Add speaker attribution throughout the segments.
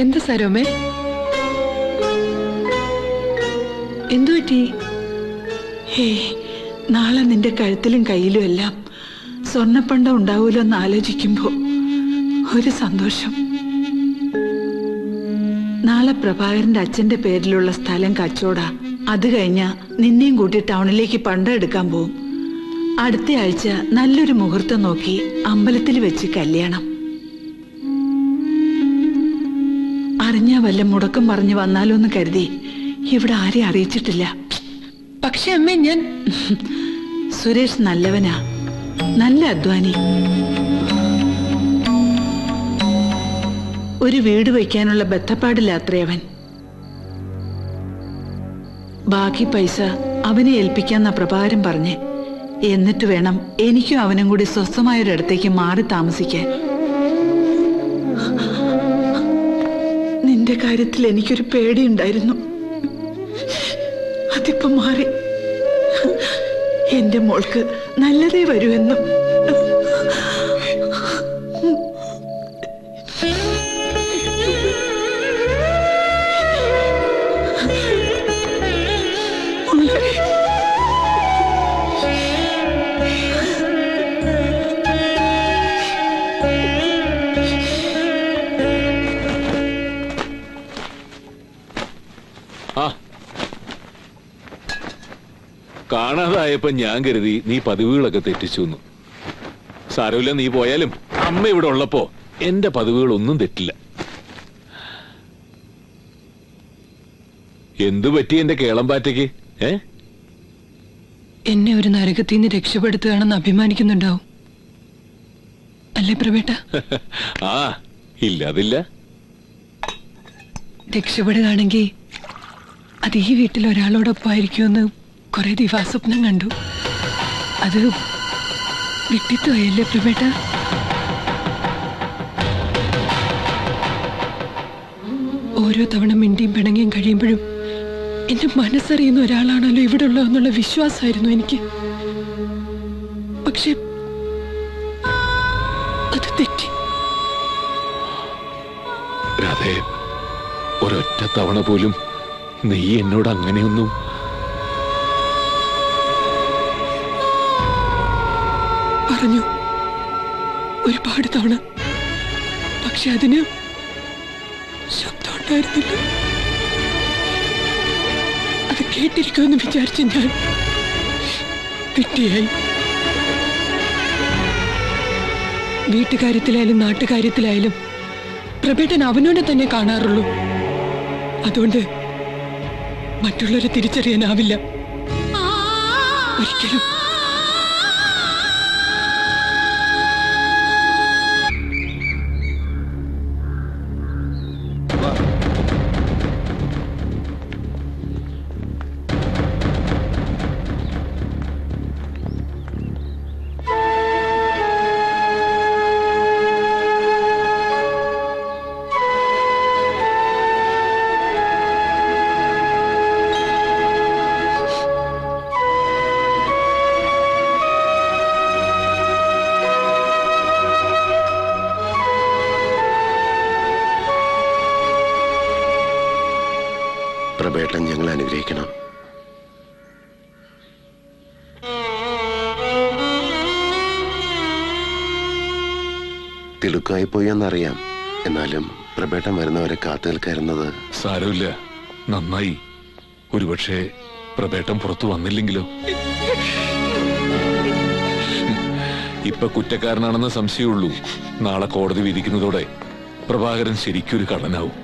Speaker 1: എന്ത് സരോമേ, എന്തു പറ്റി?
Speaker 2: നാളെ നിന്റെ കഴുത്തിലും കയ്യിലും എല്ലാം സ്വർണ്ണപ്പണ്ടം ഉണ്ടാവൂലോ എന്ന് ആലോചിക്കുമ്പോ ഒരു സന്തോഷം. നാളെ പ്രഭാകരന്റെ അച്ഛന്റെ പേരിലുള്ള സ്ഥലം കച്ചോടാ. അത് കഴിഞ്ഞാ നിന്നെയും കൂട്ടി ടൗണിലേക്ക് പണ്ടം എടുക്കാൻ പോവും. അടുത്ത ആഴ്ച നല്ലൊരു മുഹൂർത്തം നോക്കി അമ്പലത്തിൽ വെച്ച് കല്യാണം. അറിഞ്ഞാ വല്ല മുടക്കം പറഞ്ഞു വന്നാലോ എന്ന് കരുതി ഇവിടെ ആരെയും അറിയിച്ചിട്ടില്ല.
Speaker 1: പക്ഷെ അമ്മേ, ഞാൻ
Speaker 2: സുരേഷ് നല്ലവനാ, നല്ല അധ്വാനി. ഒരു വീട് വയ്ക്കാനുള്ള ബന്ധപ്പാടില്ലാത്രേ അവൻ. ബാക്കി പൈസ അവനെ ഏൽപ്പിക്കാന്ന പ്രഭാകരൻ പറഞ്ഞേ. എന്നിട്ട് വേണം എനിക്കും അവനും കൂടി സ്വസ്ഥമായൊരിടത്തേക്ക് മാറി താമസിക്കാൻ. നിന്റെ കാര്യത്തിൽ എനിക്കൊരു പേടിയുണ്ടായിരുന്നു, അതിപ്പോ മാറി. എന്റെ മോൾക്ക് നല്ലതേ വരുമെന്നും.
Speaker 3: കാണാതായപ്പോ ഞാൻ കരുതി നീ പതിവുകളൊക്കെ തെറ്റിച്ചു. സാരമില്ല, നീ പോയാലും അമ്മ ഇവിടെ ഉള്ളപ്പോ എന്റെ പതിവുകളൊന്നും തെറ്റില്ല. എന്തു പറ്റി എന്റെ കേളമ്പാറ്റയ്ക്ക്?
Speaker 1: എന്നെ ഒരു നരകത്തിൽ നിന്ന് രക്ഷപ്പെടുത്തുകയാണെന്ന് അഭിമാനിക്കുന്നുണ്ടാവും അല്ലേ പ്രവേട്ട?
Speaker 3: ആ, ഇല്ല അതില്ല.
Speaker 1: രക്ഷപ്പെടുകയാണെങ്കിൽ അത് ഈ വീട്ടിൽ ഒരാളോടൊപ്പമായിരിക്കുമെന്ന് കുറെ ദിവാസ്വപ്നം കണ്ടു. അത് വിട്ടിട്ടുപോയല്ലേ പ്രവേട്ട? ഓരോ തവണ മിണ്ടിയും പിണങ്ങിയും കഴിയുമ്പോഴും എന്റെ മനസ്സറിയുന്ന ഒരാളാണല്ലോ ഇവിടെ ഉള്ളതെന്നുള്ള വിശ്വാസമായിരുന്നു എനിക്ക്. പക്ഷെ അത് തെറ്റി.
Speaker 3: രാധേ, ഒരൊറ്റ തവണ പോലും നീ എന്നോട് അങ്ങനെയൊന്നും.
Speaker 1: പറഞ്ഞു ഒരുപാട് തവണ, പക്ഷെ അതിന് ശബ്ദം ഉണ്ടായിരുന്നില്ല. അത് കേട്ടിരിക്കുമെന്ന് വിചാരിച്ച് ഞാൻ വിട്ടിയായി. വീട്ടുകാര്യത്തിലായാലും നാട്ടുകാര്യത്തിലായാലും പ്രഭേട്ടൻ അവനോനെ തന്നെ കാണാറുള്ളൂ. അതുകൊണ്ട് മറ്റുള്ളവരെ തിരിച്ചറിയാനാവില്ല ഒരിക്കലും.
Speaker 4: പ്രഭേട്ടൻ ഞങ്ങൾ അനുഗ്രഹിക്കണം. തിടുക്കായി പോയി എന്നറിയാം, എന്നാലും പ്രഭേട്ടൻ വരുന്നവരെ കാത്തു നിൽക്കാറുന്നത്.
Speaker 3: സാരമില്ല, നന്നായി. ഒരുപക്ഷെ പ്രഭേട്ടൻ പുറത്തു വന്നില്ലെങ്കിലോ? ഇപ്പൊ കുറ്റക്കാരനാണെന്ന് സംശയമുള്ളൂ. നാളെ കോടതി വിധിക്കുന്നതോടെ പ്രഭാകരൻ ശരിക്കൊരു കള്ളനാവും.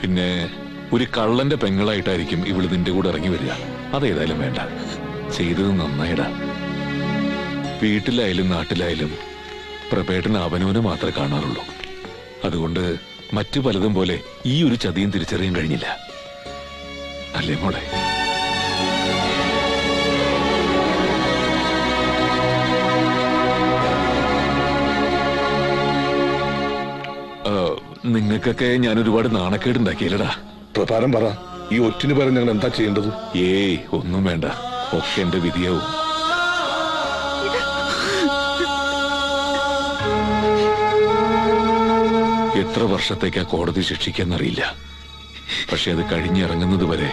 Speaker 3: പിന്നെ ഒരു കള്ളന്റെ പെങ്ങളായിട്ടായിരിക്കും ഇവള് നിന്റെ കൂടെ ഇറങ്ങി വരിക. അതേതായാലും വേണ്ട, ചെയ്തത് നന്നായിടാ. വീട്ടിലായാലും നാട്ടിലായാലും പ്രഭേട്ടൻ അവനവനെ മാത്രമേ കാണാറുള്ളൂ. അതുകൊണ്ട് മറ്റു പലതും പോലെ ഈ ഒരു ചതിയും തിരിച്ചറിയാൻ കഴിഞ്ഞില്ല, അല്ലേ മോളെ? നിങ്ങൾക്കൊക്കെ ഞാൻ ഒരുപാട് നാണക്കേടുണ്ടാക്കിയല്ലടാ.
Speaker 5: പ്രധാനം പറ, ഈ ഒറ്റിന് പകരം ഞങ്ങൾ എന്താ ചെയ്യേണ്ടത്?
Speaker 3: ഏയ് ഒന്നും വേണ്ട, ഒക്കെ എന്റെ വിധിയാവും. എത്ര വർഷത്തേക്കാ കോടതി ശിക്ഷിക്കാന്നറിയില്ല. പക്ഷെ അത് കഴിഞ്ഞിറങ്ങുന്നത് വരെ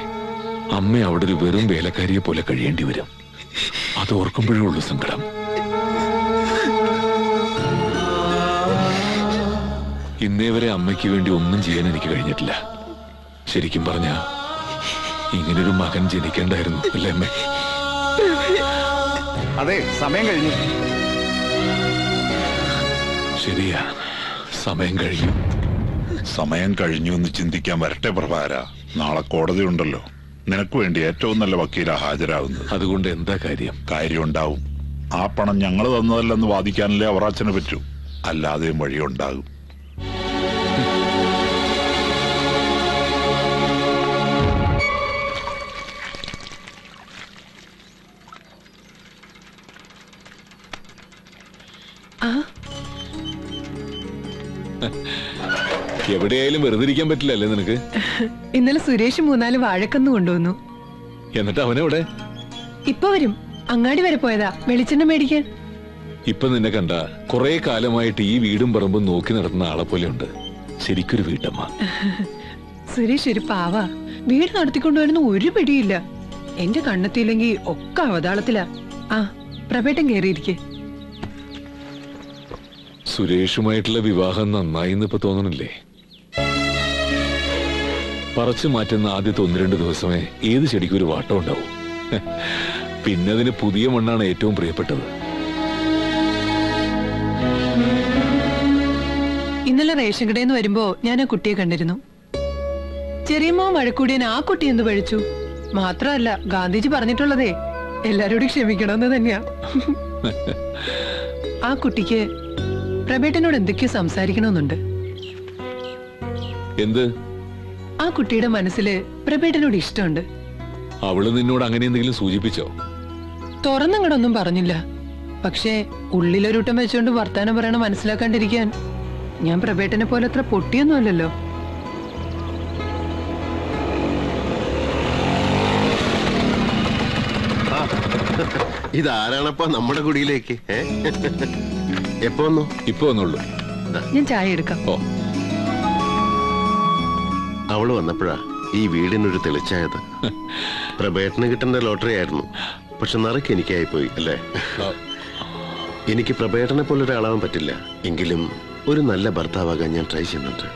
Speaker 3: അമ്മ അവിടെ ഒരു വെറും വേലക്കാരിയെ പോലെ കഴിയേണ്ടി വരും. അത് ഓർക്കുമ്പോഴേ ഉള്ളൂ സങ്കടം. ഇന്നേ വരെ അമ്മയ്ക്ക് വേണ്ടി ഒന്നും ചെയ്യാൻ എനിക്ക് കഴിഞ്ഞിട്ടില്ല. ശരിക്കും പറഞ്ഞ ഇങ്ങനൊരു മകൻ ജനിക്കേണ്ടായിരുന്നു അല്ലേ അമ്മേ?
Speaker 6: അതെ, സമയം കഴിഞ്ഞു.
Speaker 3: ശരിയാ, സമയം കഴിഞ്ഞു.
Speaker 7: സമയം കഴിഞ്ഞു എന്ന് ചിന്തിക്കാൻ വരട്ടെ പ്രഭാര. നാളെ കോടതി ഉണ്ടല്ലോ. നിനക്ക് വേണ്ടി ഏറ്റവും നല്ല വക്കീല ഹാജരാകുന്നത്.
Speaker 3: അതുകൊണ്ട് എന്താ കാര്യം?
Speaker 7: കാര്യം ഉണ്ടാവും. ആ പണം ഞങ്ങൾ തന്നതല്ലെന്ന് വാദിക്കാനല്ലേ അവറാച്ചന് പറ്റൂ. അല്ലാതെയും വഴിയുണ്ടാകും.
Speaker 3: എവിടെയായാലും വെറുതെ ഇരിക്കാൻ പറ്റില്ലല്ലേ നിനക്ക്?
Speaker 1: ഇന്നലെ സുരേഷ് 3-4 വാഴക്കന്ന് കൊണ്ടുവന്നു.
Speaker 3: എന്നിട്ട് അവനെവിടെ?
Speaker 1: ഇപ്പൊ വരും. അങ്ങാടി വരെ പോയതാ വെളിച്ചെണ്ണ മേടിക്കാൻ.
Speaker 3: ഇപ്പൊ നിന്നെ കണ്ട കുറെ കാലമായിട്ട് ഈ വീടും പറമ്പും നോക്കി നടത്തുന്ന ആളെ പോലെ ഉണ്ട്. ശരിക്കൊരു വീട്ടമ്മ.
Speaker 1: സുരേഷ് ഒരു പാവാ. വീട് നടത്തിക്കൊണ്ടുവരുന്ന ഒരു പിടിയില്ല. എന്റെ കണ്ണെത്തിയില്ലെങ്കി ഒക്കെ അവതാളത്തിലാ. ആ, പ്രഭേട്ടൻ കേറിയിരിക്കെ.
Speaker 3: സുരേഷുമായിട്ടുള്ള വിവാഹം നന്നായി ഇപ്പൊ തോന്നണില്ലേ? പറിച്ചു മാറ്റുന്ന ആദ്യത്തെ 1-2 ദിവസമേ ഏത് ചെടിക്കും ഒരു വാട്ടം ഉണ്ടാവും. പിന്നെ അതിന് പുതിയ മണ്ണാണ് ഏറ്റവും പ്രിയപ്പെട്ടത്.
Speaker 1: ഇന്നലെ റേഷൻ കടയിൽ നിന്ന് വരുമ്പോ ഞാൻ ആ കുട്ടിയെ കണ്ടിരുന്നു. ചെറിയമ്മ വഴക്കൂടിയൻ ആ കുട്ടി എന്ത് പഴിച്ചു. മാത്രമല്ല, ഗാന്ധിജി പറഞ്ഞിട്ടുള്ളതേ എല്ലാരോടും ക്ഷമിക്കണമെന്ന് തന്നെയാ. ആ കുട്ടിക്ക് പ്രഭേട്ടനോട് എന്തൊക്കെയോ സംസാരിക്കണമെന്നുണ്ട്.
Speaker 3: എന്ത്?
Speaker 1: ആ കുട്ടിയുടെ മനസ്സില് പ്രഭേട്ടനോട് ഇഷ്ടമുണ്ട്.
Speaker 3: അവള് നിന്നോട് അങ്ങനെ എന്തെങ്കിലും സൂചിപ്പിച്ചോ?
Speaker 1: തുറന്നങ്ങടൊന്നും പറഞ്ഞില്ല. പക്ഷേ ഉള്ളിലൊരുട്ടം വെച്ചോണ്ട് വർത്താനം പറയണ മനസ്സിലാക്കാണ്ടിരിക്കാൻ ഞാൻ പ്രഭേട്ടനെ പോലെ അത്ര പൊട്ടിയൊന്നുമല്ലല്ലോ.
Speaker 4: ഇതാരാണപ്പാ നമ്മുടെ കുടിയിലേക്ക്? എപ്പോ വന്നു?
Speaker 3: ഇപ്പൊ വന്നുള്ളൂ.
Speaker 1: ഞാൻ ചായ എടുക്കാം.
Speaker 3: ഓ,
Speaker 4: അവള് വന്നപ്പോഴാ ഈ വീടിനൊരു തെളിച്ചായത്. പ്രഭേട്ടന് കിട്ടേണ്ട ലോട്ടറി ആയിരുന്നു. പക്ഷെ നറുക്ക് എനിക്കായിപ്പോയി അല്ലേ? എനിക്ക് പ്രഭേട്ടനെ പോലെ ഒരാളാവാൻ പറ്റില്ല. എങ്കിലും ഒരു നല്ല ഭർത്താവാകാൻ ഞാൻ ട്രൈ ചെയ്യുന്നുണ്ട്.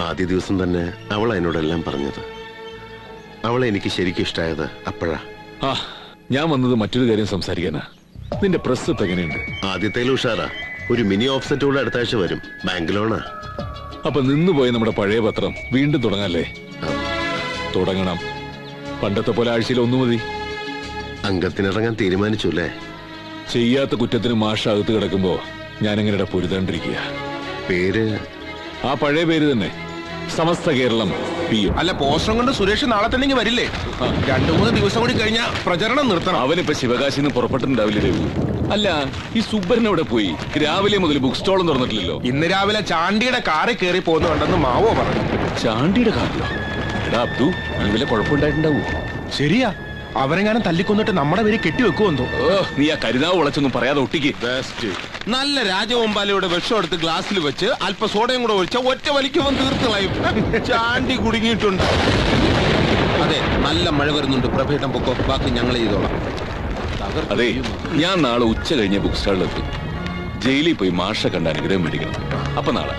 Speaker 4: ആദ്യ ദിവസം തന്നെ അവൾ എന്നോടെല്ലാം പറഞ്ഞത്. അവളെ എനിക്ക് ശരിക്കും ഇഷ്ടമായത് അപ്പോഴാ.
Speaker 3: ആ, ഞാൻ വന്നത് മറ്റൊരു കാര്യം സംസാരിക്കാനാ. നിന്റെ പ്രസ് എങ്ങനെയുണ്ട്?
Speaker 4: ആദ്യത്തേലും ഉഷാറാ. ഒരു മിനി ഓഫ്സെറ്റ് കൂടെ അടുത്ത ആഴ്ച വരും. ബാങ്ക് ലോണാ.
Speaker 3: അപ്പൊ നിന്നുപോയ നമ്മുടെ പഴയ പത്രം വീണ്ടും തുടങ്ങാല്ലേ? തുടങ്ങണം. പണ്ടത്തെ പോലെ ആഴ്ചയിൽ 1 മതി.
Speaker 4: അംഗത്തിനിറങ്ങാൻ തീരുമാനിച്ചു അല്ലേ?
Speaker 3: ചെയ്യാത്ത കുറ്റത്തിന് മാഷ് അകത്ത് കിടക്കുമ്പോ ഞാൻ എങ്ങനെ പൊരുതാണ്ടിരിക്കുക?
Speaker 4: പേര്?
Speaker 3: ആ പഴയ പേര് തന്നെ, സമസ്ത കേരളം PM.
Speaker 6: അല്ല, പോസ്റ്റർ കൊണ്ട് സുരേഷ് നാളെ തന്നെ വരില്ലേ? 2-3 ദിവസം കൂടി കഴിഞ്ഞാ പ്രചരണം നിർത്തണം.
Speaker 3: അവനിപ്പോ ശിവകാശിന്ന് പുറപ്പെട്ടിട്ടുണ്ടാവില്ലേ രവി? അല്ല, ഈ സുബ്ബരൻ അവിടെ പോയി? രാവിലെ മുതൽ ബുക്ക് സ്റ്റോളും തുറന്നിട്ടില്ലല്ലോ.
Speaker 6: ഇന്ന് രാവിലെ ചാണ്ടിയുടെ കാറിൽ കയറി പോകുന്നുണ്ടെന്ന് മാവോ പറഞ്ഞു.
Speaker 3: ചാണ്ടിയുടെ കാറിലോ? എടാ അബ്ദു, ഈ വല്ല കുഴപ്പമുണ്ടായിട്ടുണ്ടാവൂ?
Speaker 6: ശരിയാ, അവരെങ്ങാനും തല്ലിക്കൊന്നിട്ട് നമ്മുടെ പേര് കെട്ടിവെക്കുമെന്തോ.
Speaker 3: നീ ആ കരുതാവ് വിളച്ചൊന്നും പറയാതെ ഒട്ടിക്ക്.
Speaker 6: നല്ല രാജവമ്പാലയുടെ വിഷം എടുത്ത് ഗ്ലാസ്സിൽ വെച്ച് അല്പ സോഡയും കൂടെ ഒഴിച്ച ഒറ്റ വലിക്കുമ്പോൾ തീർത്തുകളയും. ചാണ്ടി കുടുങ്ങിയിട്ടുണ്ട്. അതെ, നല്ല മഴ വരുന്നുണ്ട്. പ്രഭേട്ടം പൊക്കോ, ബാക്കി ഞങ്ങൾ ചെയ്തോളാം.
Speaker 3: അതെ, ഞാൻ നാളെ ഉച്ച കഴിഞ്ഞ ബുക്ക് സ്റ്റാളിലെത്തും. ജയിലിൽ പോയി മാഷ കണ്ട അനുഗ്രഹം മേടിക്കണം. അപ്പൊ നാളെ.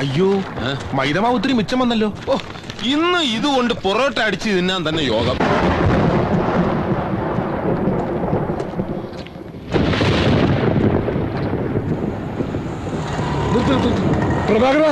Speaker 6: അയ്യോ, മൈദമാവ് ഒത്തിരി മിച്ചം വന്നല്ലോ. ഓ, ഇന്ന് ഇതുകൊണ്ട് പൊറോട്ട അടിച്ച് തിന്നാൻ തന്നെ യോഗം.
Speaker 5: പ്രഭാകര,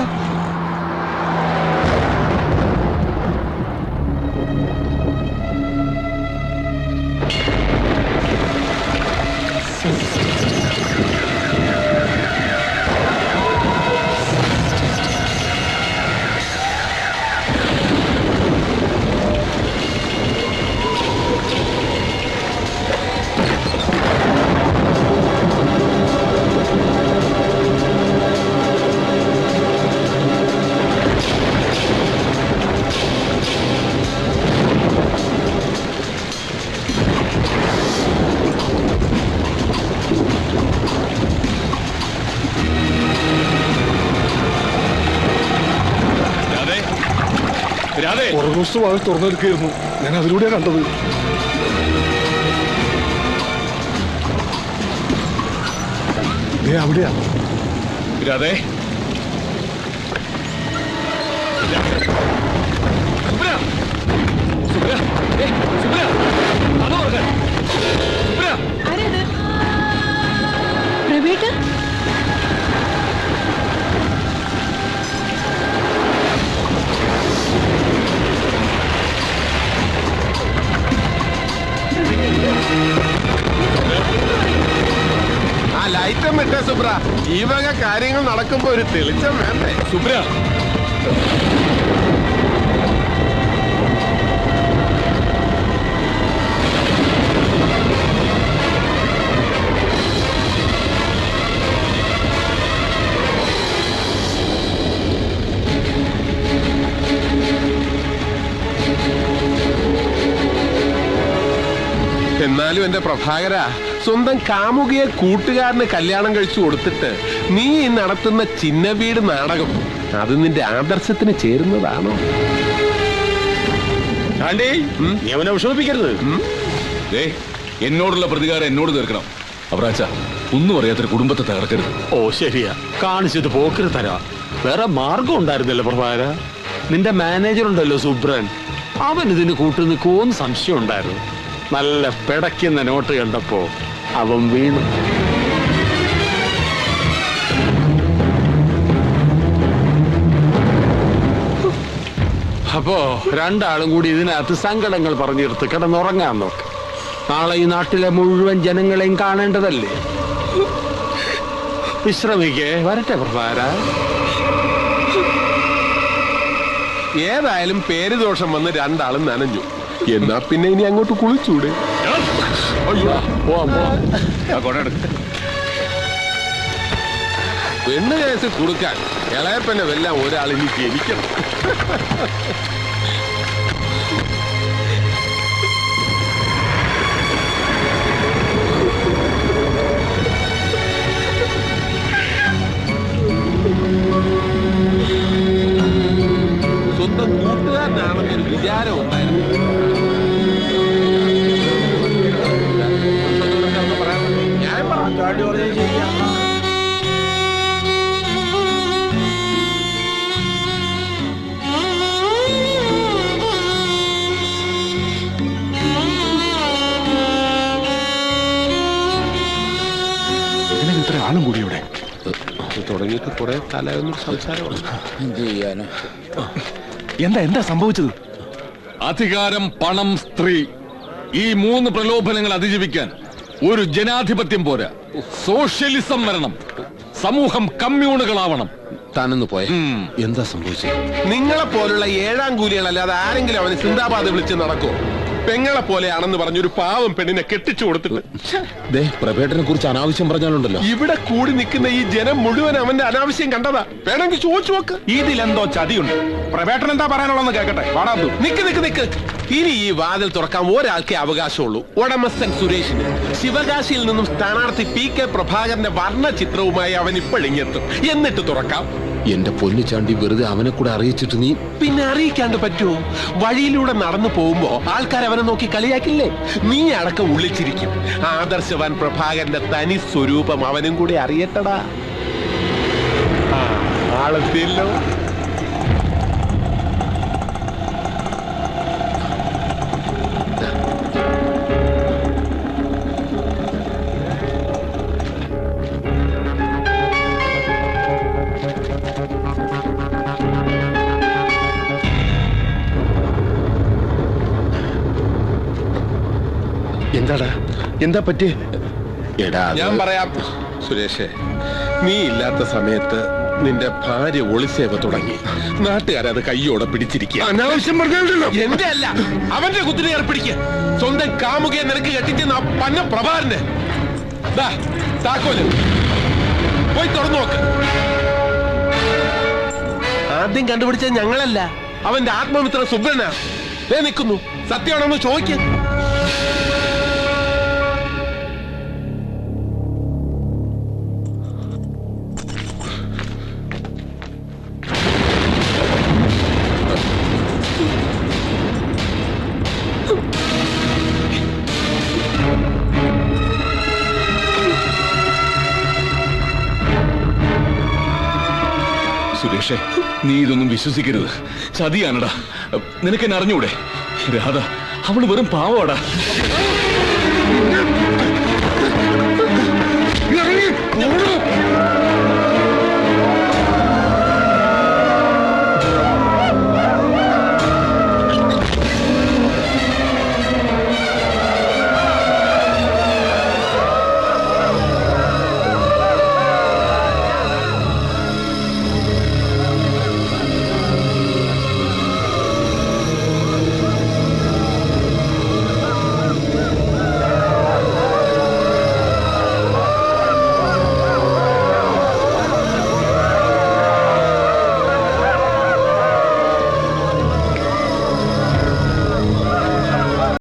Speaker 5: പോസ്റ്റ് വാതിൽ തുറന്നെടുക്കുകയായിരുന്നു. ഞാൻ അതിലൂടെയാണ് കണ്ടത്. അവിടെയാ.
Speaker 3: രാധേ,
Speaker 1: പ്രവേട്ട
Speaker 6: ആ ലൈറ്റം ഇട്ടേ സുബ്ര. ഈ വക കാര്യങ്ങൾ നടക്കുമ്പോ ഒരു തെളിച്ചം വേണ്ടേ
Speaker 3: സുബ്ര?
Speaker 6: എന്നാലും എന്റെ പ്രഭാകര, സ്വന്തം കാമുകിയെ കൂട്ടുകാരന് കല്യാണം കഴിച്ചു കൊടുത്തിട്ട് നീ നടത്തുന്ന ചിന്ന വീട് നാടകം അത് നിന്റെ ആദർശത്തിന് ചേരുന്നതാണോ?
Speaker 5: നീ അവനെ വിഷമിപ്പിക്കരുത്.
Speaker 3: എന്നോടുള്ള പ്രതികാരം എന്നോട് തീർക്കണം. അവറാച്ച, ഒന്നും അറിയാത്തൊരു കുടുംബത്തെ തകർക്കരുത്.
Speaker 8: ഓ ശരിയാ, കാണിച്ചത് പോക്കര് തരാ. വേറെ മാർഗം ഉണ്ടായിരുന്നല്ലോ പ്രഭാകര. നിന്റെ മാനേജർ ഉണ്ടല്ലോ സുബ്രൻ, അവൻ ഇതിന് കൂട്ടു നിൽക്കുമോന്ന് സംശയം ഉണ്ടായിരുന്നു. നല്ല പിടയ്ക്കുന്ന നോട്ട് കണ്ടപ്പോ അവൻ വീണു. അപ്പോ രണ്ടാളും കൂടി ഇതിനകത്ത് സങ്കടങ്ങൾ പറഞ്ഞിരുത്ത് കിടന്നുറങ്ങാൻ നോക്ക്. നാളെ ഈ നാട്ടിലെ മുഴുവൻ ജനങ്ങളെയും കാണേണ്ടതല്ലേ. വിശ്രമിക്കേ, വരട്ടെ പ്രഭാകര.
Speaker 6: ഏതായാലും പേരുദോഷം വന്ന് രണ്ടാളും നനഞ്ഞു. എന്നാ പിന്നെ ഇനി അങ്ങോട്ട് കുളിച്ചൂടെ? പെണ്ണ് കേസ് കൊടുക്കാൻ ഇളയപ്പനെ വെല്ലാം ഒരാൾ ഇനി ജനിക്കണം. സ്വന്തം കൂട്ടുകാരനാണെന്നൊരു വിചാരം ഉണ്ടായിരുന്നു.
Speaker 5: ഇത്ര ആളും കൂടി ഇവിടെ
Speaker 6: തുടങ്ങിയിട്ട് കുറെ കാലമായൊന്നും സംസാരമാണ്.
Speaker 8: എന്ത് ചെയ്യാനോ?
Speaker 5: എന്താ സംഭവിച്ചത്?
Speaker 3: അധികാരം, പണം, സ്ത്രീ, ഈ മൂന്ന് പ്രലോഭനങ്ങൾ അതിജീവിക്കാൻ ഒരു ജനാധിപത്യം പോരാ. സോഷ്യലിസം വരണം. സമൂഹം കമ്മ്യൂണുകളാവണം.
Speaker 6: താനൊന്ന് പോയ എന്താ സംഭവിച്ചത്? നിങ്ങളെ പോലുള്ള ഏഴാം കൂലികളല്ലാതെ ആരെങ്കിലും അവന് സിന്ദാബാദ് വിളിച്ച് നടക്കുമോ? പെങ്ങളെ പോലെയാണെന്ന് പറഞ്ഞൊരു പാവം പെണ്ണിനെ കെട്ടിച്ചു കൊടുത്തിട്ട്
Speaker 8: പ്രഭേട്ടനെ കുറിച്ച് അനാവശ്യം പറഞ്ഞാലുണ്ടല്ലോ.
Speaker 6: ഇവിടെ കൂടി നിൽക്കുന്ന ഈ ജനം മുഴുവൻ അവന്റെ അനാവശ്യം കണ്ടതാ. വേണമെങ്കിൽ ചോദിച്ചു നോക്ക്.
Speaker 5: ഇതിലെന്തോ ചതിയുണ്ട്. പ്രവേട്ടൻ എന്താ പറയാനുള്ളതെന്ന് കേക്കട്ടെ. വാടാ.
Speaker 6: നിക്ക്. ഇനി ഈ വാതിൽ തുറക്കാൻ ഒരാൾക്കേ അവകാശമുള്ളൂ. ഉടമസ്ഥൻ സുരേഷിന്. ശിവകാശിയിൽ നിന്നും സ്ഥാനാർത്ഥി PK പ്രഭാകരന്റെ വർണ്ണ ചിത്രവുമായി അവൻ ഇപ്പോഴിങ്ങെത്തും. എന്നിട്ട് തുറക്കാം.
Speaker 8: എന്റെ പൊന്നു ചാണ്ടി, വെറുതെ അവനെ കൂടെ അറിയിച്ചിട്ട് നീ
Speaker 6: പിന്നെ അറിയിക്കാണ്ട് പറ്റുമോ? വഴിയിലൂടെ നടന്നു പോകുമ്പോ ആൾക്കാർ അവനെ നോക്കി കളിയാക്കില്ലേ? നീ അടക്കം ഉള്ളിച്ചിരിക്കും. ആദർശവാൻ പ്രഭാകരന്റെ തനി സ്വരൂപം അവനും കൂടി അറിയട്ടടാ. ആളെത്തിയല്ലോ. എന്താ പറ്റി? ഞാൻ പറയാം സുരേഷേ. നീ ഇല്ലാത്ത സമയത്ത് നിന്റെ ഭാര്യ ഒളിസേവ തുടങ്ങി. നാട്ടുകാരത് കയ്യോടെ പിടിച്ചിരിക്കുക.
Speaker 5: അനാവശ്യം പറഞ്ഞല്ലോ.
Speaker 6: എന്റെ അല്ല, അവന്റെ കുത്തിനെ ഏർപ്പിടിക്കുക. സ്വന്തം കാമുകയെ നിനക്ക് കെട്ടിച്ചെന്ന പന്ന പ്രഭാകരന്റെ താക്കോല് പോയി തുറന്നു നോക്ക്. ആദ്യം കണ്ടുപിടിച്ചത് ഞങ്ങളല്ല, അവന്റെ ആത്മമിത്ര സുബ്രനാ. നിൽക്കുന്നു. സത്യമാണെന്ന് ചോദിക്ക.
Speaker 3: സുരേഷേ, നീ ഇതൊന്നും വിശ്വസിക്കരുത്. ചതിയാണടാ. നിനക്കെന്നെ അറിഞ്ഞൂടെ? രാധ അവള് വെറും പാവടാ.
Speaker 4: ഇറങ്ങി